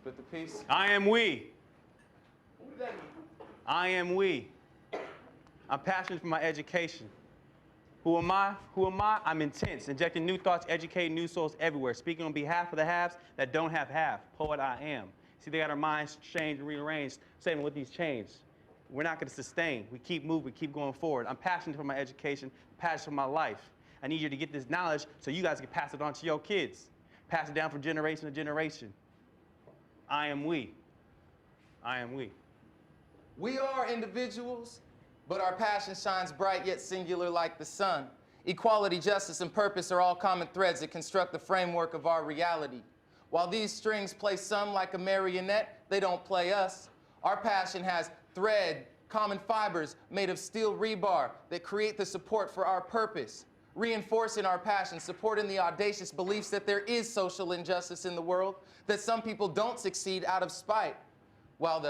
Spit the piece. I am we. I am we. I'm passionate for my education. Who am I? Who am I? I'm intense, injecting new thoughts, educating new souls everywhere, speaking on behalf of the haves that don't have half. Poet I am. See, they got our minds changed and rearranged, saying with these chains, we're not going to sustain. We keep moving, we keep going forward. I'm passionate for my education, passionate for my life. I need you to get this knowledge so you guys can pass it on to your kids. Pass it down from generation to generation. I am we. I am we. We are individuals, but our passion shines bright yet singular like the sun. Equality, justice, and purpose are all common threads that construct the framework of our reality. While these strings play some like a marionette, they don't play us. Our passion has thread, common fibers made of steel rebar that create the support for our purpose. Reinforcing our passion, supporting the audacious beliefs that there is social injustice in the world, that some people don't succeed out of spite, while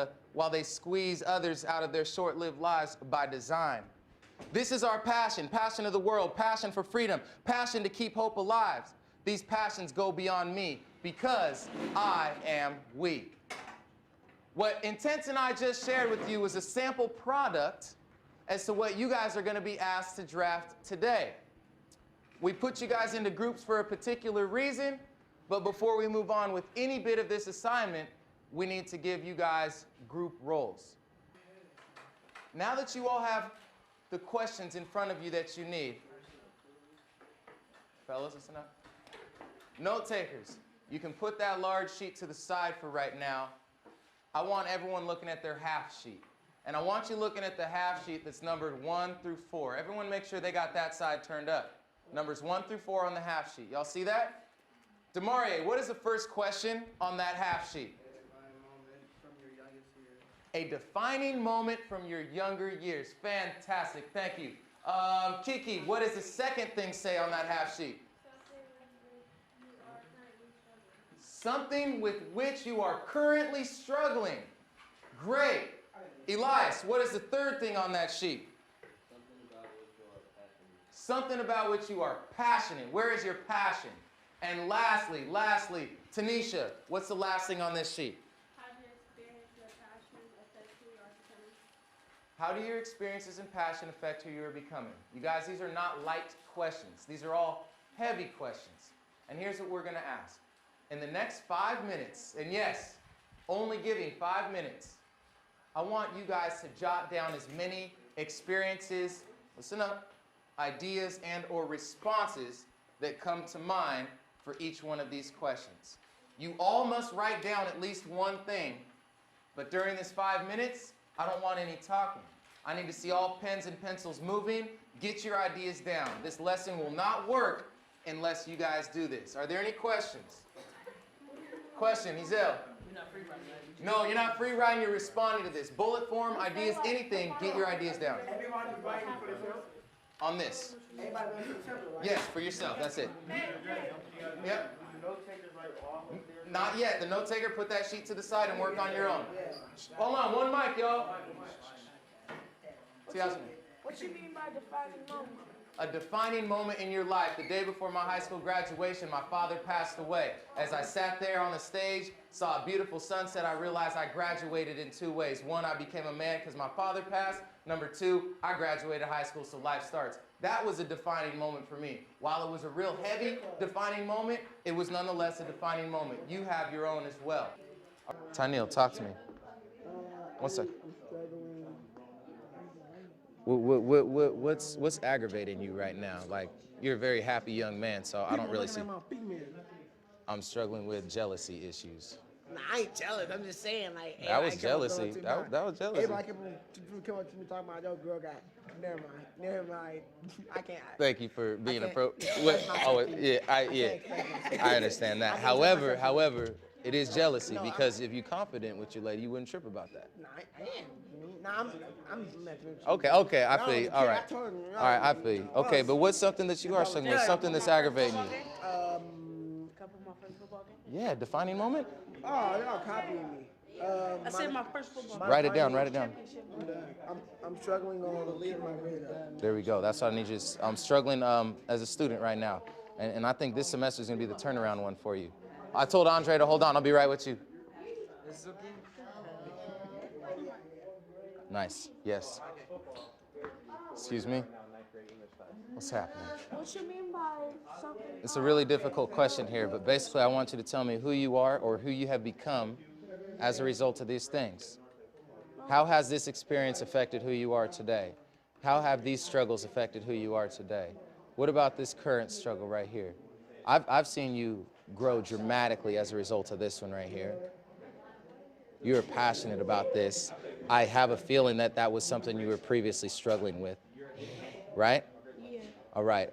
they squeeze others out of their short-lived lives by design. This is our passion, passion of the world, passion for freedom, passion to keep hope alive. These passions go beyond me because I am we. What Intense and I just shared with you was a sample product as to what you guys are going to be asked to draft today. We put you guys into groups for a particular reason, but before we move on with any bit of this assignment, we need to give you guys group roles. Now that you all have the questions in front of you that you need, fellas, listen up. Note takers, you can put that large sheet to the side for right now. I want everyone looking at their half sheet. And I want you looking at the half sheet that's numbered 1 through 4. Everyone make sure they got that side turned up. Numbers 1 through 4 on the half sheet. Y'all see that? Demarie, what is the first question on that half sheet? A defining moment from your younger years. Fantastic, thank you. Kiki, what does the second thing say on that half sheet? Something with which you are currently struggling. Great. Elias, what is the third thing on that sheet? Something about which you are passionate. Where is your passion? And lastly, Tanisha, what's the last thing on this sheet? How do your experiences and passion affect who you are becoming? You guys, these are not light questions. These are all heavy questions. And here's what we're going to ask. In the next 5 minutes, and yes, only giving 5 minutes, I want you guys to jot down as many experiences, listen up, ideas and or responses that come to mind for each one of these questions. You all must write down at least one thing, but during this 5 minutes, I don't want any talking. I need to see all pens and pencils moving. Get your ideas down. This lesson will not work unless you guys do this. Are there any questions? Question, Ezel. You're not free writing, right? No, you're not free writing, you're responding to this. Bullet form, ideas, anything, get your ideas down. Everybody writing for themselves? On this. Everybody writing for themselves, right? Yes, for yourself, that's it. Yep. Note takers like all up there. Not yet. The note taker, put that sheet to the side and work on your own. Hold on, one mic, y'all. What you mean by defining moment? A defining moment in your life. The day before my high school graduation, my father passed away. As I sat there on the stage, saw a beautiful sunset, I realized I graduated in 2 ways. One, I became a man because my father passed. Number 2, I graduated high school, so life starts. That was a defining moment for me. While it was a real heavy defining moment, it was nonetheless a defining moment. You have your own as well. Tanil, talk to me. 1 second. What's aggravating you right now? Like, you're a very happy young man, so I don't really see. I'm struggling with jealousy issues. Nah, I ain't jealous. I'm just saying, like. That was jealousy. That was jealousy. Everybody come up to me talking about, yo, girl got. Never mind. I can't. Thank you for being I understand that. However, it is jealousy because if you're confident with your lady, you wouldn't trip about that. Nah, I am. Nah, I'm Okay, I feel you. All right. All right, I feel you. Okay, but what's something that you are struggling with? Something that's aggravating you? Couple of my first football game. Yeah, defining moment? Oh, y'all copying me. I said my first football game. Write it down, write it down. I'm struggling on leaving my grade up. There we go. That's what I need you. I'm struggling as a student right now. And I think this semester is going to be the turnaround one for you. I told Andre to hold on. I'll be right with you. Nice. Yes. Excuse me? What's happening? What you mean by something? It's a really difficult question here, but basically I want you to tell me who you are or who you have become as a result of these things. How has this experience affected who you are today? How have these struggles affected who you are today? What about this current struggle right here? I've seen you grow dramatically as a result of this one right here. You're passionate about this. I have a feeling that that was something you were previously struggling with, right? Yeah. All right,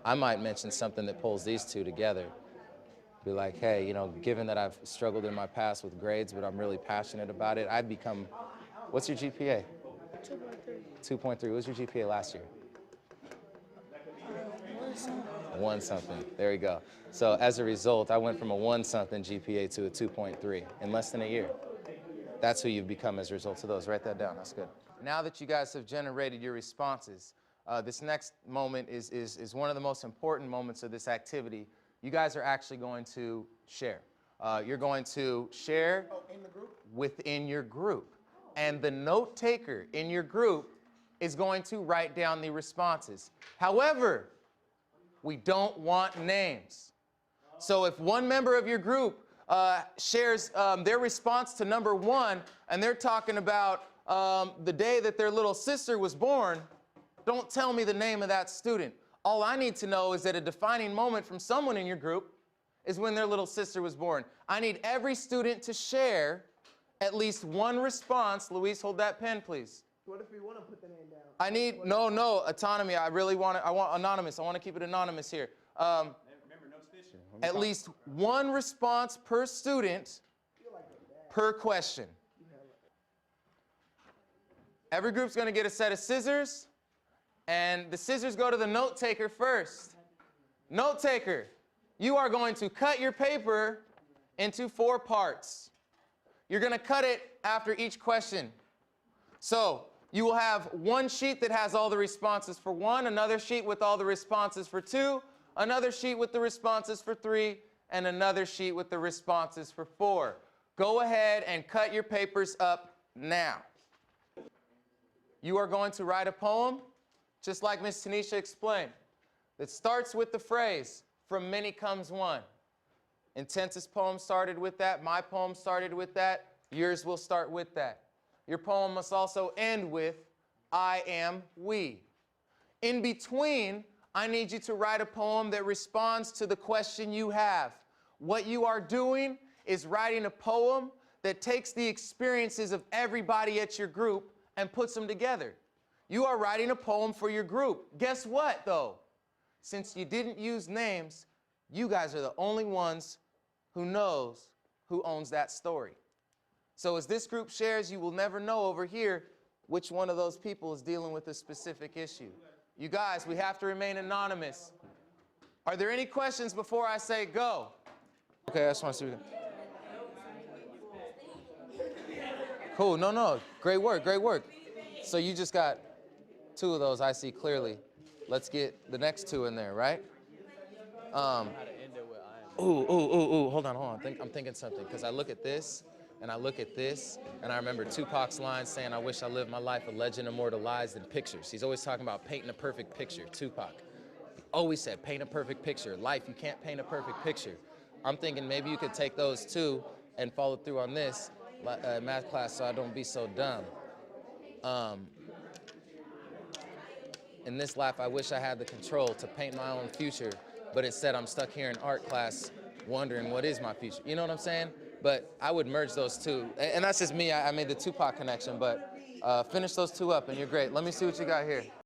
I might mention something that pulls these two together. Be like, hey, you know, given that I've struggled in my past with grades, but I'm really passionate about it, I've become, what's your GPA? 2.3. 2.3, what was your GPA last year? 1 something, there you go. So as a result, I went from a 1 something GPA to a 2.3 in less than a year. That's who you've become as a result of those. Write that down, that's good. Now that you guys have generated your responses, this next moment is one of the most important moments of this activity. You guys are actually going to share. You're going to share within your group. And the note taker in your group is going to write down the responses. However, we don't want names. So if one member of your group shares their response to number 1, and they're talking about the day that their little sister was born, don't tell me the name of that student. All I need to know is that a defining moment from someone in your group is when their little sister was born. I need every student to share at least one response. Luis, hold that pen, please. What if we want to put the name down? I need, no, autonomy. I really want it, I want anonymous. I want to keep it anonymous here. Remember, no snitching. At least one response per student per question. Every group's going to get a set of scissors, and the scissors go to the note taker first. Note taker, you are going to cut your paper into 4 parts. You're going to cut it after each question. So you will have one sheet that has all the responses for 1, another sheet with all the responses for 2, another sheet with the responses for 3, and another sheet with the responses for 4. Go ahead and cut your papers up now. You are going to write a poem, just like Miss Tanisha explained, that starts with the phrase, "From many comes one." Intense's poem started with that, my poem started with that, yours will start with that. Your poem must also end with, "I am we." In between, I need you to write a poem that responds to the question you have. What you are doing is writing a poem that takes the experiences of everybody at your group and puts them together. You are writing a poem for your group. Guess what, though? Since you didn't use names, you guys are the only ones who knows who owns that story. So as this group shares, you will never know over here which one of those people is dealing with a specific issue. You guys, we have to remain anonymous. Are there any questions before I say go? Okay, I just want to see. Cool, no, great work, great work. So you just got 2 of those, I see clearly. Let's get the next 2 in there, right? Hold on. I'm thinking something, because I look at this, and I look at this, and I remember Tupac's line saying, "I wish I lived my life a legend immortalized in pictures." He's always talking about painting a perfect picture, Tupac. He always said, paint a perfect picture. Life, you can't paint a perfect picture. I'm thinking maybe you could take those 2 and follow through on this math class so I don't be so dumb. In this life, I wish I had the control to paint my own future, but instead I'm stuck here in art class wondering what is my future. You know what I'm saying? But I would merge those 2. And that's just me. I made the Tupac connection, but finish those 2 up and you're great. Let me see what you got here.